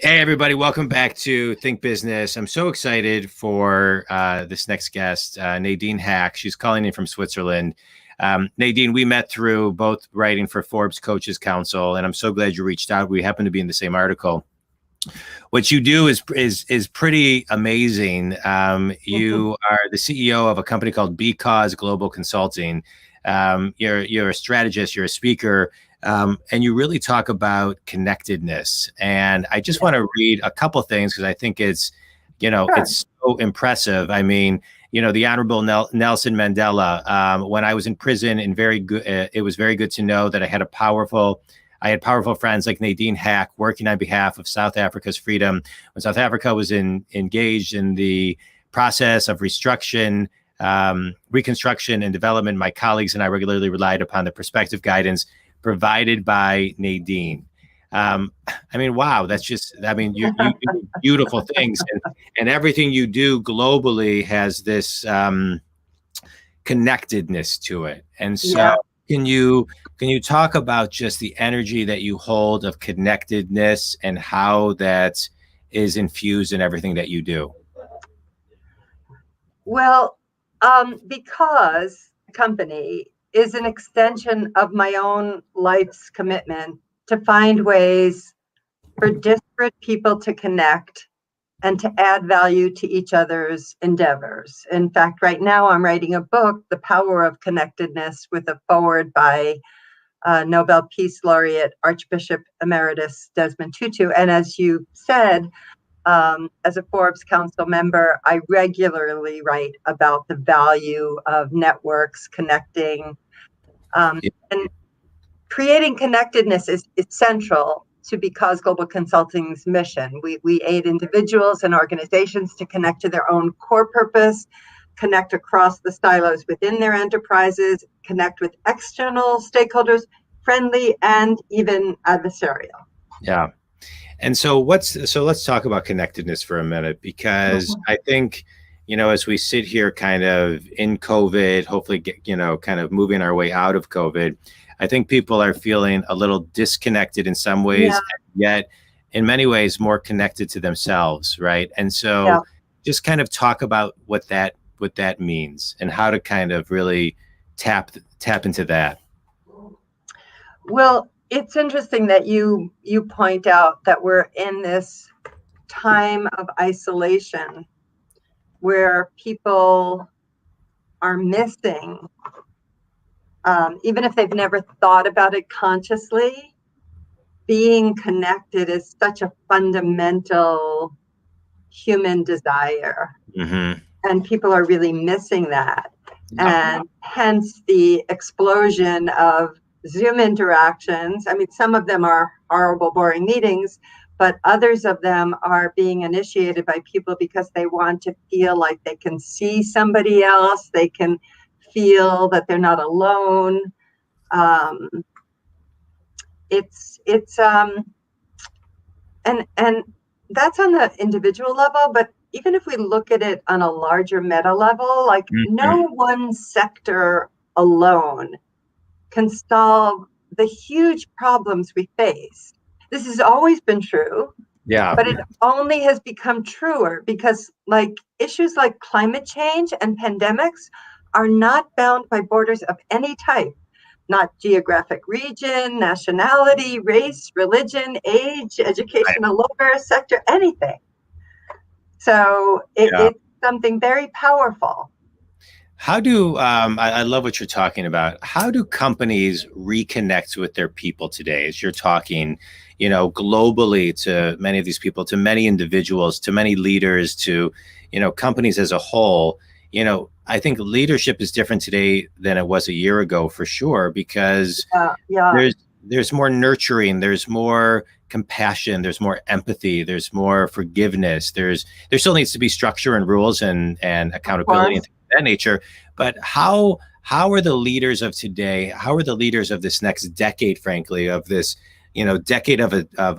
Hey, everybody, welcome back to Think Business. I'm so excited for this next guest, Nadine Hack. She's calling in from Switzerland. Nadine, we met through both writing for Forbes Coaches Council, and I'm so glad you reached out. We happen to be in the same article. What you do is pretty amazing. You are the CEO of a company called beCause Global Consulting. You're a strategist, you're a speaker, and you really talk about connectedness. And I just want to read a couple things because I think it's so impressive. I mean, the Honorable Nelson Mandela, when I was in prison, and very good, it was very good to know that I had powerful friends like Nadine Hack working on behalf of South Africa's freedom. When South Africa was engaged in the process of reconstruction and development, my colleagues and I regularly relied upon the perspective guidance provided by Nadine. I mean, wow, you do beautiful things, and everything you do globally has this connectedness to it. And so can you talk about just the energy that you hold of connectedness and how that is infused in everything that you do? Well, because the company is an extension of my own life's commitment to find ways for disparate people to connect and to add value to each other's endeavors. In fact, right now I'm writing a book, The Power of Connectedness, with a foreword by Nobel Peace Laureate Archbishop Emeritus Desmond Tutu. And as you said, as a Forbes Council member, I regularly write about the value of networks, connecting, and creating connectedness is central to beCause Global Consulting's mission. We aid individuals and organizations to connect to their own core purpose, connect across the silos within their enterprises, connect with external stakeholders, friendly and even adversarial. Yeah. And so let's talk about connectedness for a minute, because I think, as we sit here kind of in COVID, hopefully kind of moving our way out of COVID, I think people are feeling a little disconnected in some ways, yet in many ways more connected to themselves, right? And so just kind of talk about what that means and how to kind of really tap into that. Well, it's interesting that you point out that we're in this time of isolation where people are missing, even if they've never thought about it consciously, being connected is such a fundamental human desire. Mm-hmm. And people are really missing that. And hence the explosion of Zoom interactions. I mean, some of them are horrible, boring meetings, but others of them are being initiated by people because they want to feel like they can see somebody else. They can feel that they're not alone. And that's on the individual level, but even if we look at it on a larger meta level, like no one sector alone can solve the huge problems we face. This has always been true, but it only has become truer because issues like climate change and pandemics are not bound by borders of any type, not geographic region, nationality, race, religion, age, educational level, sector, anything. So it's something very powerful. How do I love what you're talking about. How do companies reconnect with their people today? As you're talking, globally to many of these people, to many individuals, to many leaders, to companies as a whole. I think leadership is different today than it was a year ago, for sure, because there's more nurturing, there's more compassion, there's more empathy, there's more forgiveness. There still needs to be structure and rules and accountability and things of that nature. But how are the leaders of today? How are the leaders of this next decade, frankly, of this decade of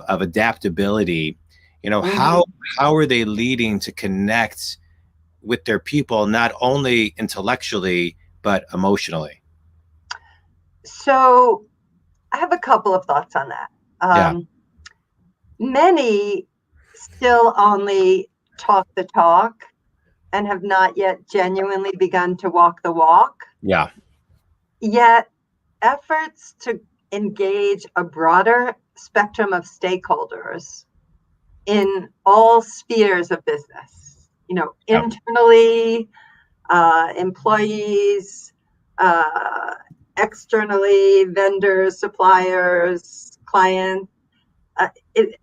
adaptability? How are they leading to connect with their people, not only intellectually but emotionally? So I have a couple of thoughts on that. Many still only talk the talk and have not yet genuinely begun to walk the walk. Yeah. Yet efforts to engage a broader spectrum of stakeholders in all spheres of business, Yeah. internally, employees, externally, vendors, suppliers, clients.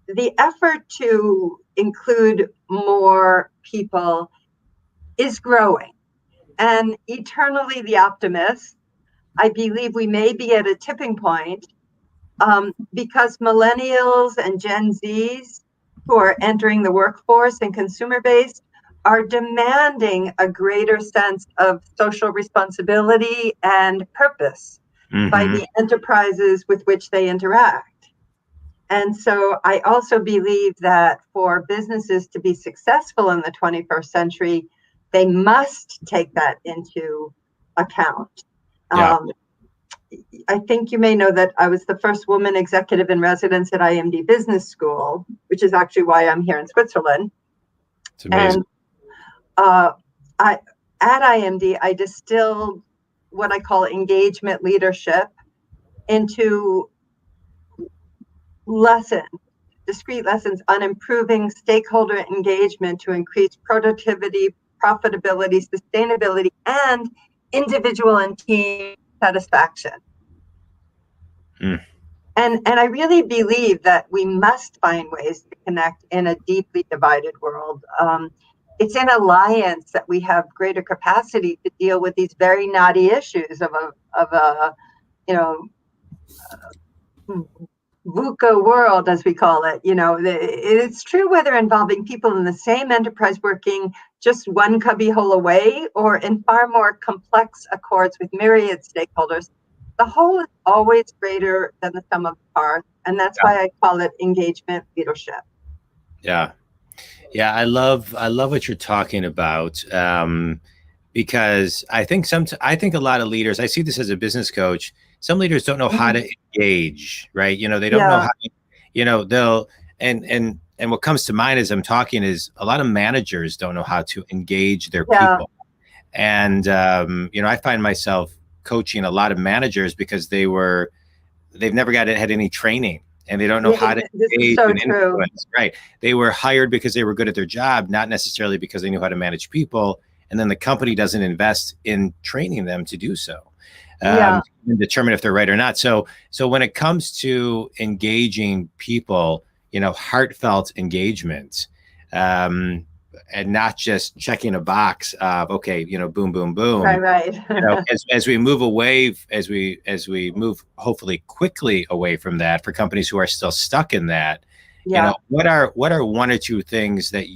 The effort to include more people is growing. And eternally the optimist, I believe we may be at a tipping point because millennials and Gen Zs who are entering the workforce and consumer based are demanding a greater sense of social responsibility and purpose by Mm-hmm. the enterprises with which they interact. And so I also believe that for businesses to be successful in the 21st century, they must take that into account. Yeah. I think you may know that I was the first woman executive in residence at IMD Business School, which is actually why I'm here in Switzerland. It's amazing. And at IMD, I distilled what I call engagement leadership into discrete lessons on improving stakeholder engagement to increase productivity, profitability, sustainability, and individual and team satisfaction. Mm. And I really believe that we must find ways to connect in a deeply divided world. It's in alliance that we have greater capacity to deal with these very knotty issues of a VUCA world, as we call it. It's true whether involving people in the same enterprise working just one cubbyhole away or in far more complex accords with myriad stakeholders. The whole is always greater than the sum of the parts, and that's why I call it engagement leadership. Yeah. Yeah, I love what you're talking about, because I think a lot of leaders, I see this as a business coach. Some leaders don't know how to engage, right? They don't know how, they'll and what comes to mind as I'm talking is a lot of managers don't know how to engage their people. And I find myself coaching a lot of managers because they've never had any training. And they don't know how to engage and influence. Right. They were hired because they were good at their job, not necessarily because they knew how to manage people. And then the company doesn't invest in training them to do so, and determine if they're right or not. So when it comes to engaging people, heartfelt engagement, and not just checking a box of, okay, boom, boom, boom. Right. As we move away, as we move hopefully quickly away from that, for companies who are still stuck in that, what are one or two things that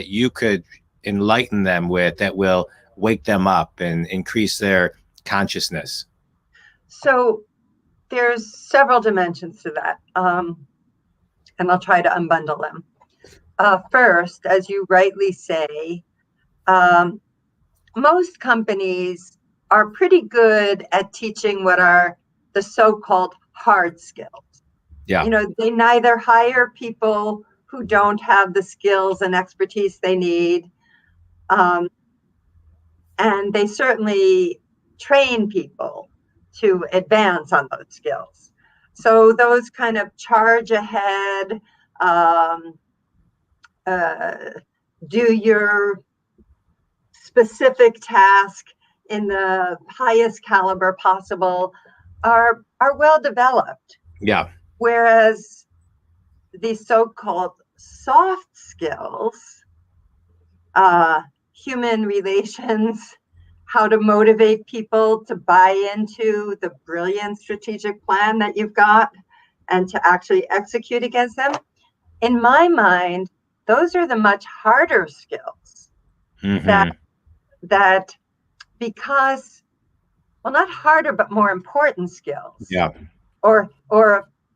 you could enlighten them with that will wake them up and increase their consciousness? So there's several dimensions to that, and I'll try to unbundle them. First, as you rightly say, most companies are pretty good at teaching what are the so-called hard skills. Yeah. They neither hire people who don't have the skills and expertise they need, and they certainly train people to advance on those skills. So those kind of charge ahead, do your specific task in the highest caliber possible are well developed. Yeah. Whereas the so-called soft skills, human relations, how to motivate people to buy into the brilliant strategic plan that you've got and to actually execute against them, in my mind, those are the much harder skills. That because, well, not harder, but more important skills. Yeah. Or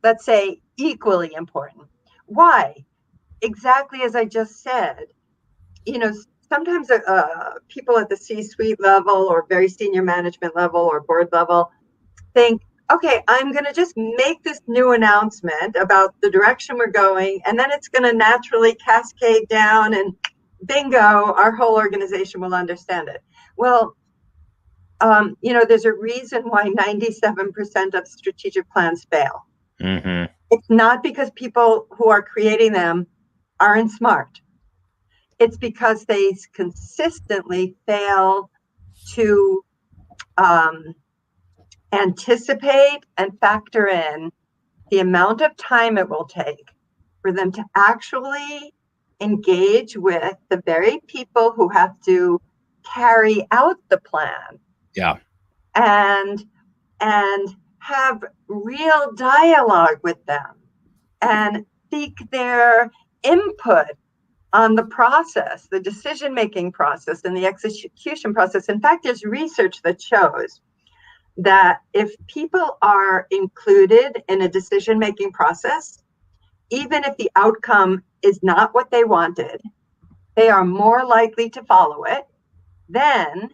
let's say equally important. Why? Exactly as I just said, sometimes people at the C-suite level or very senior management level or board level think, okay, I'm going to just make this new announcement about the direction we're going, and then it's going to naturally cascade down, and bingo, our whole organization will understand it. Well, there's a reason why 97% of strategic plans fail. Mm-hmm. It's not because people who are creating them aren't smart. It's because they consistently fail to anticipate and factor in the amount of time it will take for them to actually engage with the very people who have to carry out the plan. Yeah. And have real dialogue with them and seek their input on the process, the decision-making process and the execution process. In fact, there's research that shows that if people are included in a decision-making process, even if the outcome is not what they wanted, they are more likely to follow it than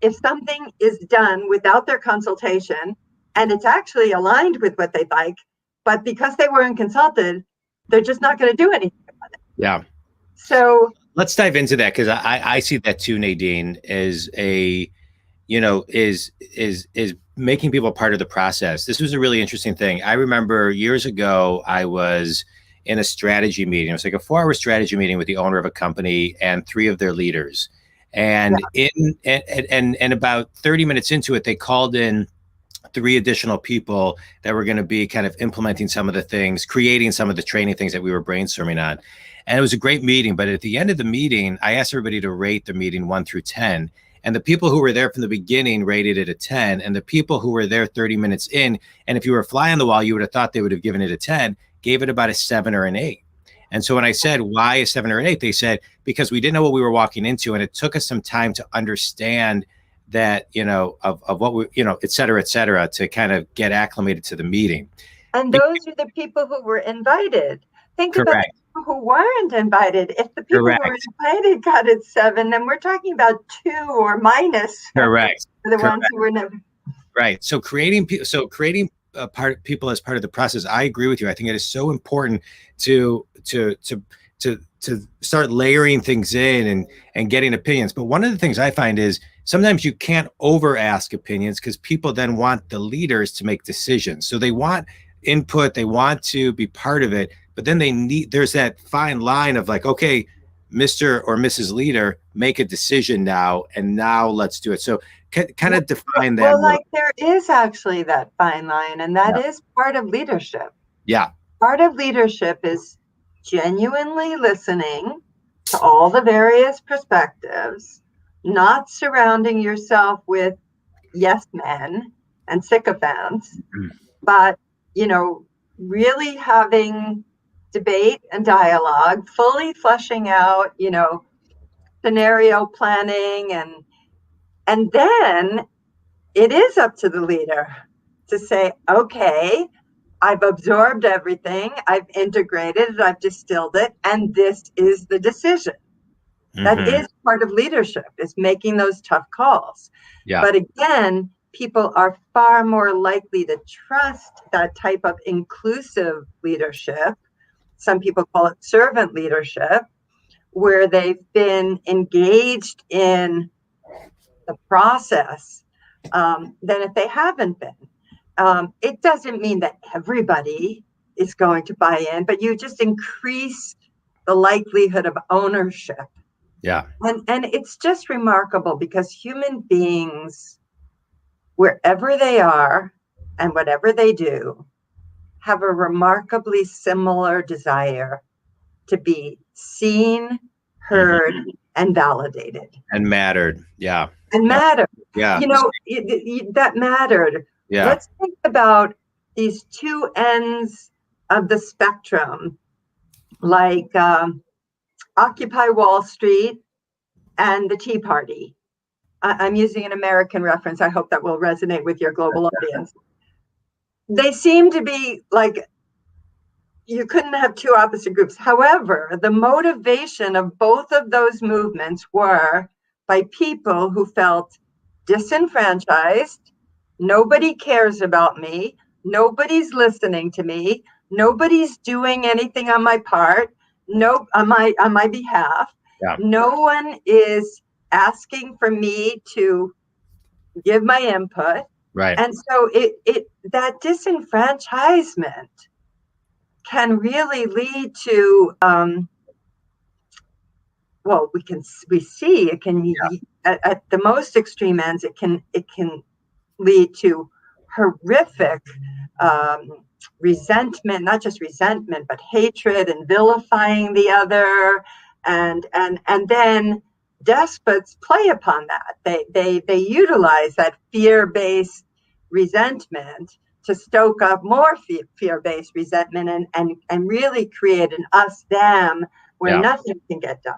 if something is done without their consultation and it's actually aligned with what they like, but because they weren't consulted, they're just not going to do anything about it. Yeah. So let's dive into that, because I see that too, Nadine, as is making people part of the process. This was a really interesting thing. I remember years ago, I was in a strategy meeting. It was like a 4-hour strategy meeting with the owner of a company and 3 of their leaders. And and about 30 minutes into it, they called in 3 additional people that were going to be kind of implementing some of the things, creating some of the training things that we were brainstorming on. And it was a great meeting. But at the end of the meeting, I asked everybody to rate the meeting 1 through 10. And the people who were there from the beginning rated it a 10. And the people who were there 30 minutes in, and if you were a fly on the wall, you would have thought they would have given it a 10, gave it about a 7 or an 8. And so when I said, why a 7 or an 8, they said, because we didn't know what we were walking into. And it took us some time to understand that, of what we, et cetera, to kind of get acclimated to the meeting. And those are the people who were invited. Think Correct. about the people who weren't invited. If the people Correct. who were invited got it 7, then we're talking about 2 or minus. Correct. The ones who were never. Right. So creating people as part of the process. I agree with you. I think it is so important to start layering things in and getting opinions. But one of the things I find is sometimes you can't over ask opinions, because people then want the leaders to make decisions. So they want input, they want to be part of it, but then there's that fine line of like, okay, Mr. or Mrs. Leader, make a decision now, and now let's do it. So kind of define that. Well, there is actually that fine line, and that is part of leadership. Yeah. Part of leadership is genuinely listening to all the various perspectives, not surrounding yourself with yes men and sycophants, but, really having debate and dialogue, fully fleshing out, scenario planning, and then it is up to the leader to say, okay, I've absorbed everything, I've integrated it, I've distilled it, and this is the decision. Mm-hmm. That is part of leadership, is making those tough calls. Yeah. But again, people are far more likely to trust that type of inclusive leadership. Some people call it servant leadership, where they've been engaged in the process than if they haven't been. It doesn't mean that everybody is going to buy in, but you just increase the likelihood of ownership. Yeah. And it's just remarkable, because human beings, wherever they are and whatever they do, have a remarkably similar desire to be seen, heard, and validated. And mattered. Yeah. And mattered. Yeah. That mattered. Yeah. Let's think about these 2 ends of the spectrum, like Occupy Wall Street and the Tea Party. I'm using an American reference. I hope that will resonate with your global audience. They seem to be like, you couldn't have 2 opposite groups. However, the motivation of both of those movements were by people who felt disenfranchised Nobody cares about me. Nobody's listening to me. Nobody's doing anything on my part. No, on my behalf. Yeah. No one is asking for me to give my input. Right. And so that disenfranchisement can really lead to well, we see it can at the most extreme ends it can lead to horrific resentment, not just resentment, but hatred and vilifying the other, and then despots play upon that. They utilize that fear-based resentment to stoke up more fear-based resentment and really create an us-them where nothing can get done.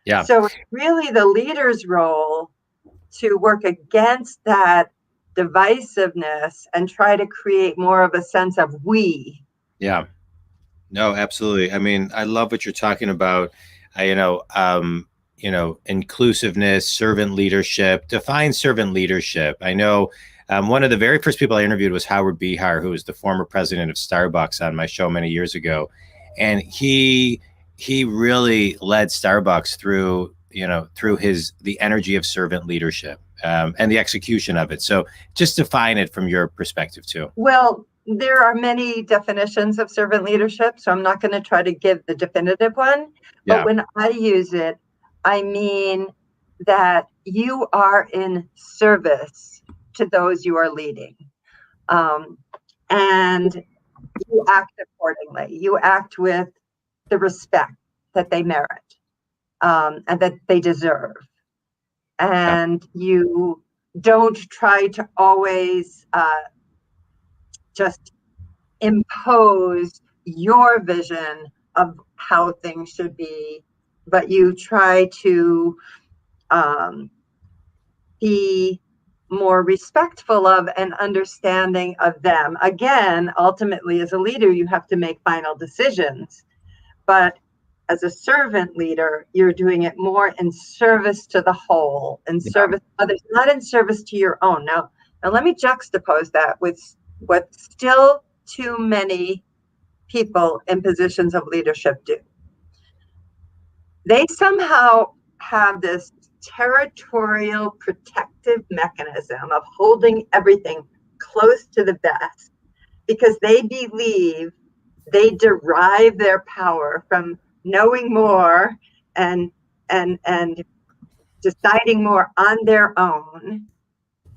Yeah. So it's really the leader's role to work against that divisiveness and try to create more of a sense of we. Yeah. No, absolutely. I mean, I love what you're talking about. Inclusiveness, servant leadership. Define servant leadership. I know one of the very first people I interviewed was Howard Behar, who was the former president of Starbucks, on my show many years ago, and he really led Starbucks through the energy of servant leadership and the execution of it. So just define it from your perspective too. Well, there are many definitions of servant leadership, so I'm not going to try to give the definitive one. But when I use it, I mean that you are in service to those you are leading. And you act accordingly. You act with the respect that they merit and that they deserve. And you don't try to always just impose your vision of how things should be, but you try to be more respectful of and understanding of them. Again, ultimately, as a leader, you have to make final decisions. But as a servant leader, you're doing it more in service to the whole, in service to others, not in service to your own. Now let me juxtapose that with what still too many people in positions of leadership do. They somehow have this territorial protective mechanism of holding everything close to the vest because they believe they derive their power from knowing more and deciding more on their own.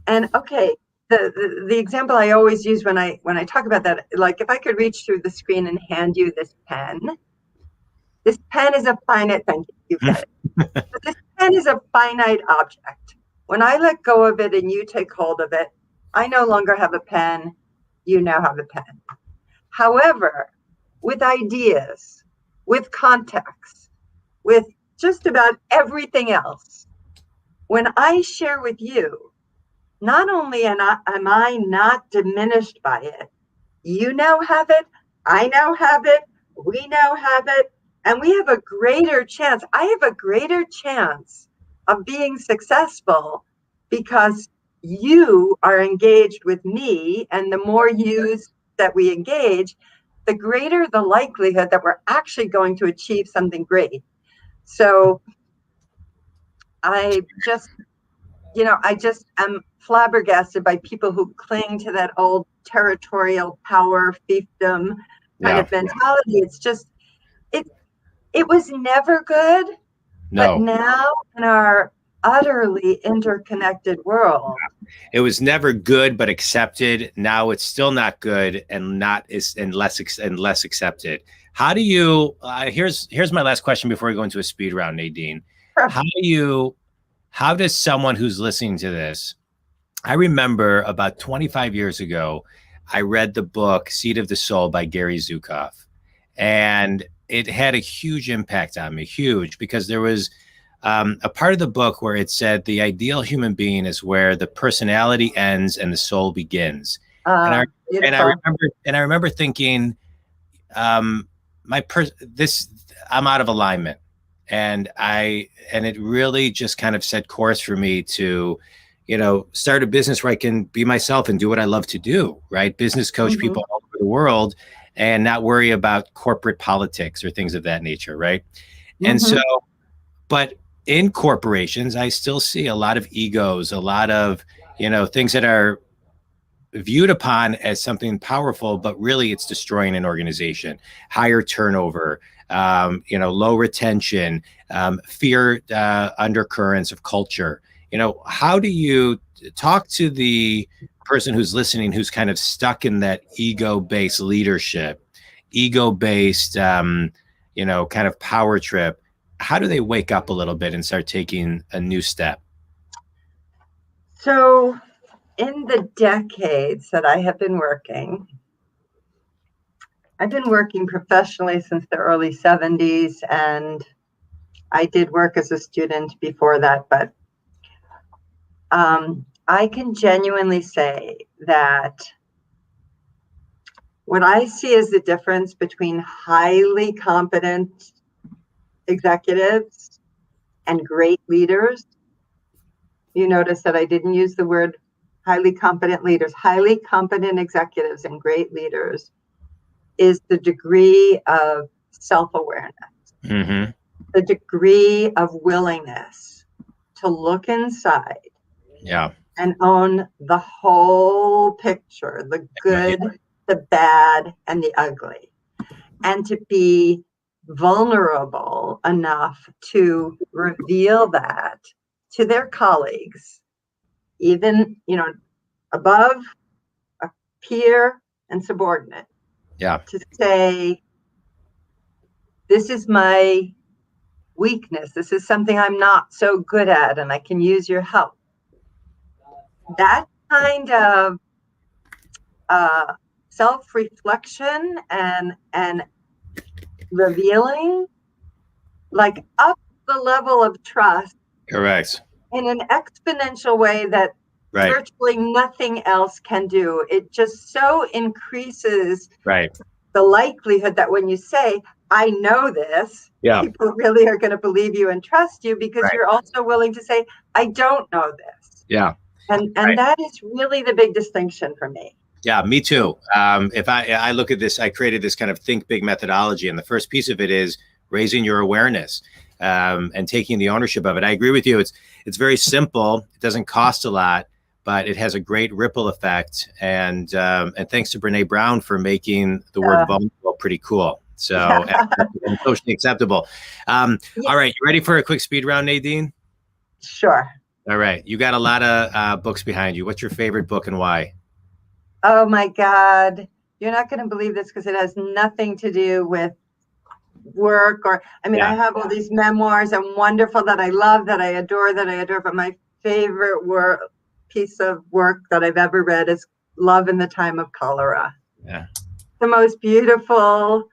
And okay, the example I always use when I talk about that, like if I could reach through the screen and hand you this pen is a finite, thank you, you said it. But this pen is a finite object. When I let go of it and you take hold of it, I no longer have a pen, you now have a pen. However, with ideas, with context, with just about everything else, when I share with you, not only am I not diminished by it, you now have it, I now have it, we now have it, and we have a greater chance. I have a greater chance of being successful because you are engaged with me, and the more yous that we engage, the greater the likelihood that we're actually going to achieve something great. So I just am flabbergasted by people who cling to that old territorial power fiefdom kind of mentality. It's just, it was never good, but now in our utterly interconnected world, it was never good but accepted. Now it's still not good and less accepted. How do you? Here's my last question before we go into a speed round, Nadine. How does someone who's listening to this? I remember about 25 years ago, I read the book Seed of the Soul by Gary Zukav, and it had a huge impact on me, huge, because there was a part of the book where it said the ideal human being is where the personality ends and the soul begins. And I remember thinking, I'm out of alignment, and it really just kind of set course for me to, start a business where I can be myself and do what I love to do, right? Business coach Mm-hmm. people all over the world and not worry about corporate politics or things of that nature, right? And so, Mm-hmm. but in corporations, I still see a lot of egos, a lot of, things that are viewed upon as something powerful, but really it's destroying an organization. Higher turnover, low retention, fear undercurrents of culture. How do you talk to the person who's listening, who's kind of stuck in that ego-based leadership, ego-based, kind of power trip? How do they wake up a little bit and start taking a new step? So, in the decades that I have been working, I've been working professionally since the early 70s, and I did work as a student before that, but I can genuinely say that what I see is the difference between highly competent executives and great leaders. You notice that I didn't use the word highly competent leaders. Highly competent executives and great leaders is the degree of self-awareness, Mm-hmm. the degree of willingness to look inside Yeah. and own the whole picture, the good, the bad, and the ugly, and to be vulnerable enough to reveal that to their colleagues, even, above, a peer, and subordinate, Yeah. to say, this is my weakness. This is something I'm not so good at, and I can use your help. That kind of self-reflection and revealing, like, up the level of trust Correct. in an exponential way that Right. virtually nothing else can do. It just so increases Right. the likelihood that when you say, I know this, Yeah. people really are going to believe you and trust you, because Right. you're also willing to say, I don't know this. Yeah. And Right. that is really the big distinction for me. Yeah, me too. If I look at this, I created this kind of think big methodology, and the first piece of it is raising your awareness and taking the ownership of it. I agree with you. It's very simple. It doesn't cost a lot, but it has a great ripple effect. And thanks to Brene Brown for making the word vulnerable pretty cool. So and socially acceptable. All right, you ready for a quick speed round, Nadine? Sure. All right, you got a lot of books behind you. What's your favorite book and why? Oh my God. You're not going to believe this because it has nothing to do with work I have all these memoirs and wonderful that I love, that I adore, but my favorite piece of work that I've ever read is Love in the Time of Cholera. Yeah. The most beautiful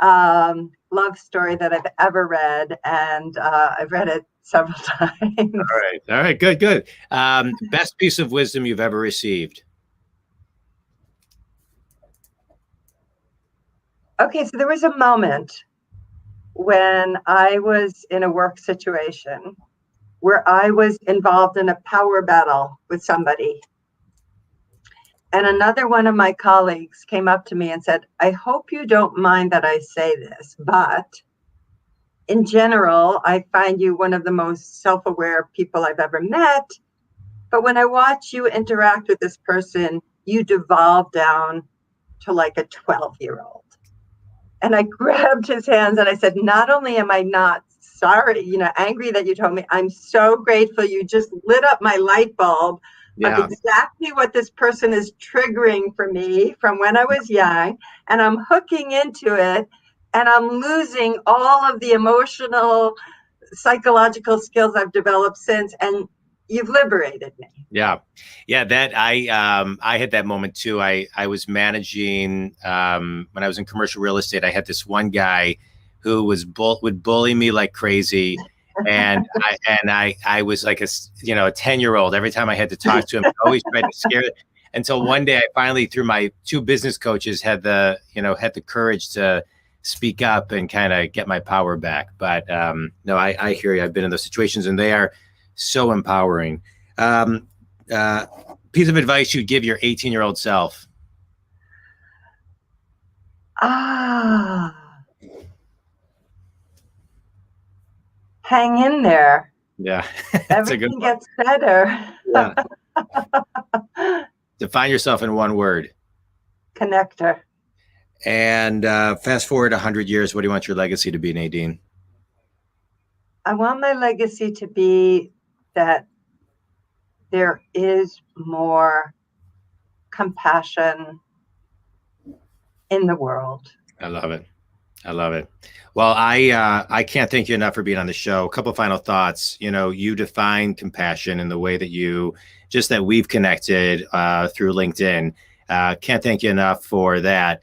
love story that I've ever read, and I've read it several times. All right, good. Best piece of wisdom you've ever received? Okay, so there was a moment when I was in a work situation where I was involved in a power battle with somebody. And another one of my colleagues came up to me and said, I hope you don't mind that I say this, but in general, I find you one of the most self-aware people I've ever met. But when I watch you interact with this person, you devolve down to like a 12-year-old. And I grabbed his hands and I said, not only am I not sorry, angry that you told me, I'm so grateful you just lit up my light bulb of exactly what this person is triggering for me from when I was young. And I'm hooking into it, and I'm losing all of the emotional, psychological skills I've developed since. And you've liberated me. Yeah. That I had that moment too. I was managing when I was in commercial real estate. I had this one guy who would bully me like crazy, and I was like a 10-year-old. Every time I had to talk to him, I always tried to scare it. Until one day, I finally, through my two business coaches, had the courage to speak up and kind of get my power back. But no, I hear you. I've been in those situations, and they are so empowering. piece of advice you'd give your 18-year-old self? Hang in there. Yeah, that's a good Everything one. gets better. Yeah. Define yourself in one word. Connector. And fast forward 100 years, what do you want your legacy to be, Nadine? I want my legacy to be that there is more compassion in the world. I love it. I love it. Well, I can't thank you enough for being on the show. A couple final thoughts. You know, you define compassion in the way that you just that we've connected through LinkedIn. Can't thank you enough for that,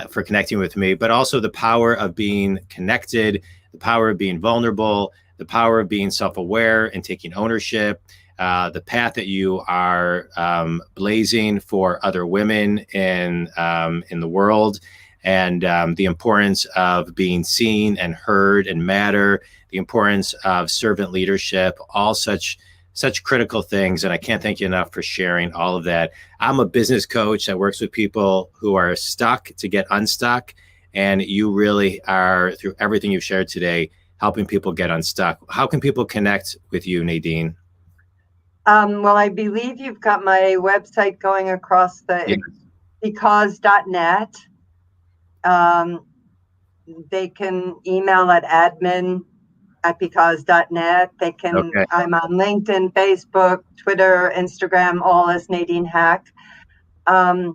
for connecting with me. But also the power of being connected, the power of being vulnerable, the power of being self-aware and taking ownership. The path that you are blazing for other women in the world. And the importance of being seen and heard and matter, the importance of servant leadership, all such critical things. And I can't thank you enough for sharing all of that. I'm a business coach that works with people who are stuck to get unstuck. And you really are, through everything you've shared today, helping people get unstuck. How can people connect with you, Nadine? Well, I believe you've got my website going across the beCause.net. They can email at admin@beCause.net. They can, Okay. I'm on LinkedIn, Facebook, Twitter, Instagram, all as Nadine Hack. I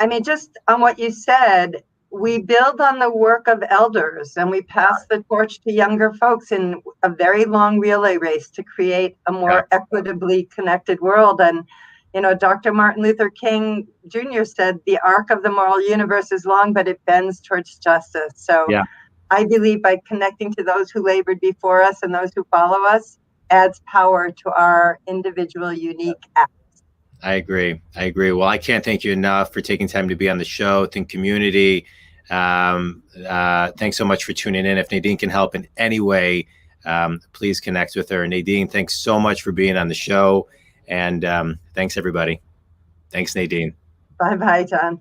mean, just on what you said, we build on the work of elders and we pass the torch to younger folks in a very long relay race to create a more equitably connected world. And you know, Dr. Martin Luther King Jr. said, the arc of the moral universe is long, but it bends towards justice. So I believe by connecting to those who labored before us and those who follow us adds power to our individual unique acts. I agree. Well, I can't thank you enough for taking time to be on the show. Think community. Thanks so much for tuning in. If Nadine can help in any way, please connect with her. Nadine, thanks so much for being on the show. And thanks, everybody. Thanks, Nadine. Bye-bye, John.